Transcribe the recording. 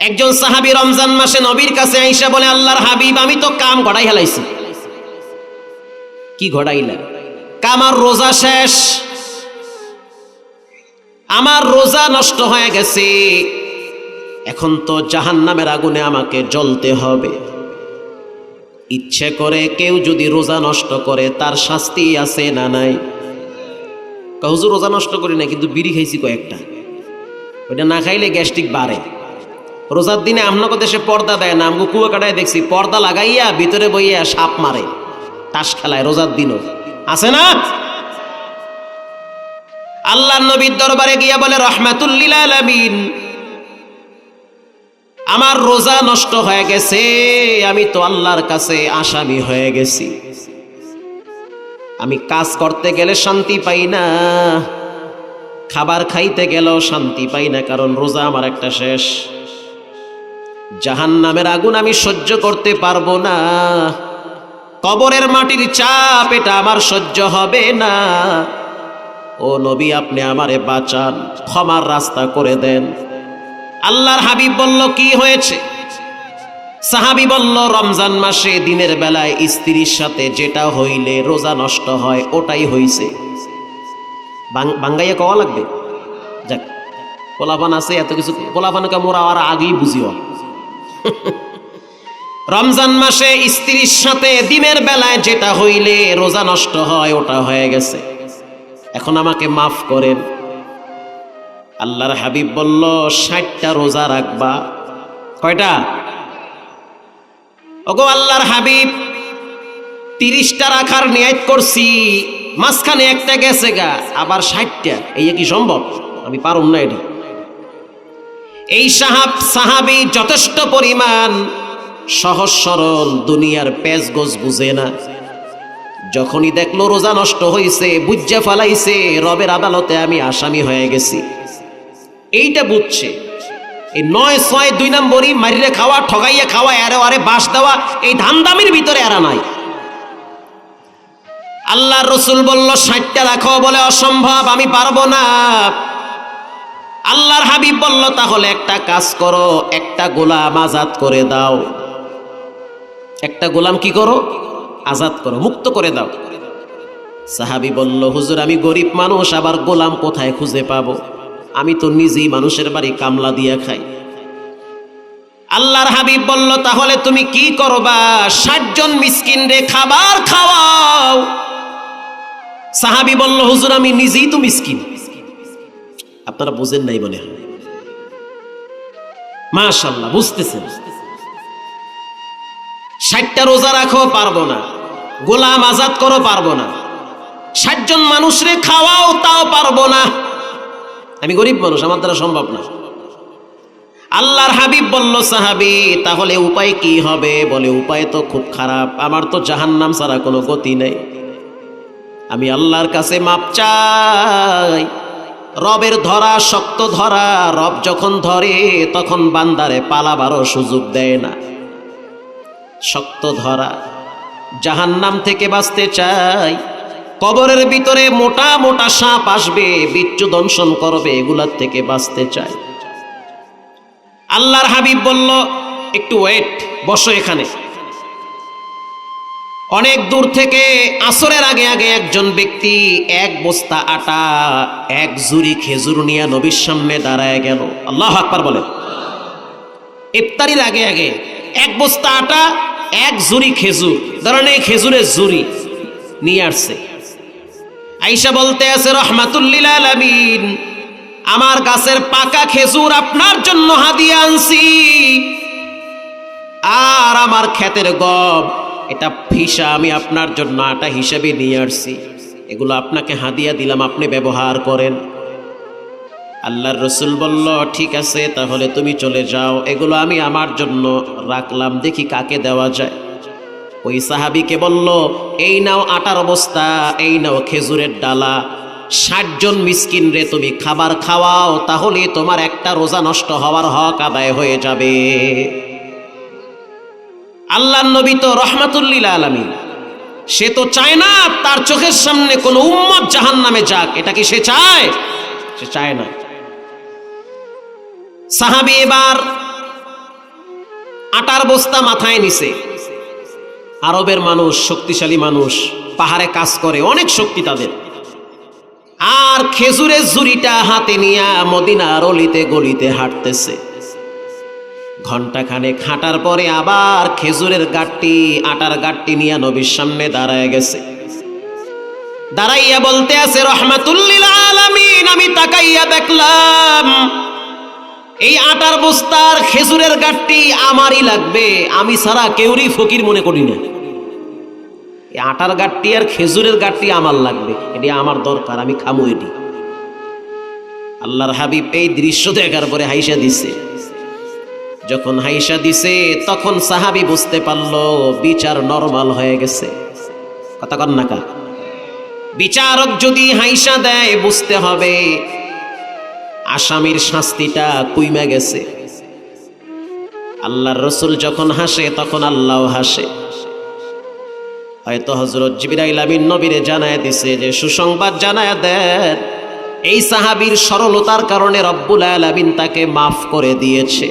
একজন সাহাবী রমজান মাসে নবীর কাছে আইসা বলে, আল্লাহর হাবিব, আমি তো কাম ঘটাই হেলাইছি। কি ঘটাইলা? আমার রোজা শেষ, আমার রোজা নষ্ট হয়ে গেছে, এখন তো জাহান্নামের আগুনে আমাকে জ্বলতে হবে। ইচ্ছে করে কেউ যদি রোজা নষ্ট করে তার শাস্তি আছে না নাই? হুজুর রোজা নষ্ট করি না, কিন্তু বিড়ি খাইছি কয়েকটা, ওইটা না খাইলে গ্যাস্ট্রিক বাড়ে। রোজার দিনে আপনাকে দেশে পর্দা দেয় না, আমাকে কুয়াকাটায় দেখছি পর্দা লাগাইয়া ভিতরে বইয়া সাপ মারে, তাস খেলায় রোজার দিনও আছে না? আল্লাহর নবীর দরবারে গিয়া বলে, রহমাতুল লিল আলামিন, আমার রোজা নষ্ট হয়ে গেছে, আমি তো আল্লাহর কাছে আসামি হয়ে গেছি। আমি কাজ করতে গেলে শান্তি পাই না, খাবার খাইতে গেলেও শান্তি পাই না, কারণ রোজা আমার একটা শেষ। জাহান্নামের আগুন আমি সহ্য করতে পারবো না, কবরের মাটির চাপ এটা আমার সহ্য হবে না। ও নবী, আপনি আমারে বাঁচান, ক্ষমার রাস্তা করে দেন। আল্লাহর হাবিব বলল, কি হয়েছে? সাহাবী বলল, রমজান মাসে দিনের বেলায় স্ত্রীর সাথে যেটা হইলে রোজা নষ্ট হয় ওটাই হইছে। বাঙ্গাইয়া কওয়া লাগবে? যাক, পোলাপান আছে এত কিছু, পোলাপানকে মোরা আর আগেই বুঝিও। রমজান মাসে স্ত্রীর সাথে দিনের বেলায় যেটা হইলে রোজা নষ্ট হয় ওটা হয়ে গেছে, এখন আমাকে মাফ করেন। আল্লাহর হাবিব বলল, 60টা রোজা রাখবা। কয়টা? ওগো আল্লাহর হাবিব, 30টা রাখার নিয়ত করছি, মাঝখানে একটা গেছে গা, আবার 60টা, এই কি সম্ভব? আমি পারুম না এটা। এই সাহাবী যথেষ্ট পরিমাণ সহজ সরল, দুনিয়ার পেজ গোজ বুঝে না। যখনই দেখলো রোজা নষ্ট হয়েছে, বুঝা ফালাইছে রবের আদালতে আমি আসামি হয়ে গেছি, এইটা বুঝছে। এই 9-6-2 নম্বরই মারিরে খাওয়া, ঠগাইয়া খাওয়া, আরে বাস দেওয়া, এই ধান্দামির ভিতরে এরা নাই। আল্লাহর রসুল বলল, 60টা রাখো, বলে অসম্ভব, আমি পারবো না। আল্লাহর হাবিব বলল, তাহলে একটা কাজ করো, একটা গোলাম আজাদ করে দাও। একটা গোলাম কি করো? আজাদ করো, মুক্ত করে দাও। সাহাবী বলল, হুজুর আমি গরিব মানুষ, আবার গোলাম কোথায় খুঁজে পাবো? আমি তো নিজেই মানুষের বাড়ি কামলা দিয়া খাই। আল্লাহর হাবিব বলল, তাহলে তুমি কি করবা? 60 জন মিসকিন রে খাবার খাওয়াও। সাহাবী বলল, হুজুর আমি নিজেই তো মিসকিন। আপনারা বুঝেন নাই মনে হয়। মাশাআল্লাহ, বুঝতেছেন। 60টা রোজা রাখো, পারবো না। গোলাম আজাদ করো, পারবো না। 60 জন মানুষরে খাওয়াও, তাও পারবো না। আমি গরিব মানুষ, আমার দ্বারা সম্ভব না। আল্লাহর হাবিব বলল, সাহাবী তাহলে উপায় কি হবে? বলে, উপায় তো খুব খারাপ, আমার তো জাহান্নাম ছাড়া কোনো গতি নেই। আমি আল্লাহর কাছে মাপ চাই। রবের ধরা শক্ত ধরা, রব যখন ধরে তখন বান্দারে পালাবারও সুযোগ দেয় না। শক্ত ধরা, জাহান্নাম থেকে বাঁচতে চাই। কবরের ভিতরে মোটা মোটা সাপ আসবে, বিচ্ছু দংশন করবে, এগুলার থেকে বাঁচতে চাই। আল্লাহর হাবিব বলল, একটু ওয়েট, বসো এখানে। অনেক দূর থেকে আসরের আগে আগে একজন ব্যক্তি 1 বস্তা আটা, 1 ঝুড়ি খেজুর নিয়ে নবীর সামনে দাঁড়ায় গেল। আল্লাহু আকবার বলেন। ইফতারির আগে আগে 1 বস্তা আটা, 1 ঝুড়ি খেজুর, ধরেন এই খেজুরের ঝুড়ি নিয়ে আসছে। আয়েশা বলতে আছে, রহমাতুল লিল আলামিন, আমার গাছের পাকা খেজুর আপনার জন্য হাদিয়া আনছি, আর আমার ক্ষেতের গম, এটা ফিসা আমি আপনার জন্য আটা হিসেবে নিয়ে আসছি, এগুলো আপনাকে হাদিয়া দিলাম, আপনি ব্যবহার করেন। আল্লাহর রসুল বলল, ঠিক আছে, তাহলে তুমি চলে যাও, এগুলো আমি আমার জন্য রাখলাম, দেখি কাকে দেওয়া যায়। ওই সাহাবীকে বলল, এই নাও আটার বস্তা, এই নাও খেজুরের ডালা, 60 জন মিসকিন রে তুমি খাবার খাওয়াও, তাহলে তোমার একটা রোজা নষ্ট হওয়ার হক আদায় হয়ে যাবে। আল্লাহর নবী তো রহমাতুল লিল আলামিন, সে তো চায় না তার চোখের সামনে কোনো উম্মত জাহান্নামে যাক। এটা কি সে চায়? সে চায় না। সাহাবী এবার আটার বস্তা মাথায় নিছে। আরবের মানুষ শক্তিশালী মানুষ, পাহাড়ে কাজ করে, অনেক শক্তি তাদের। আর খেজুরের ঝুড়িটা হাতে নিয়ে মদিনার অলিতে গলিতে হাঁটতেছে। ঘন্টাখানেক হাঁটার পরে আবার খেজুরের গাঁটটি, আটার গাঁটটি নিয়ে নবীর সামনে দাঁড়ায় গেছে। দাঁড়াইয়া বলতে আছে, রহমাতুল লিল আলামিন, আমি তাকাইয়া দেখলাম এই আটার বস্তার খেজুরের গাঁটটি আমারই লাগবে, আমি ছাড়া কেউরই ফকির মনে করি না। এই আটার গাঁটটি আর খেজুরের গাঁটটি আমার লাগবে, এটি আমার দরকার, আমি খামু এটি। আল্লাহর হাবিব এই দৃশ্য দেখার পরে হাইসা দিছে। যখন হাইসা দিছে তখন সাহাবী বুঝতে পারলো বিচার নরমাল হয়ে গেছে। কথা কন না কা? বিচারক যদি হাইসা দেয় বুঝতে হবে আসামির শাস্তিটা কইমা গেছে। আল্লাহর রাসূল যখন হাসে তখন আল্লাহও হাসে। হয়তো হযরত জিবরাইল আমিন নবীরে জানায় দিছে যে সুসংবাদ জানায় দেন, এই সাহাবীর সরলতার কারণে রব্বুল আলামিন তাকে মাফ করে দিয়েছে।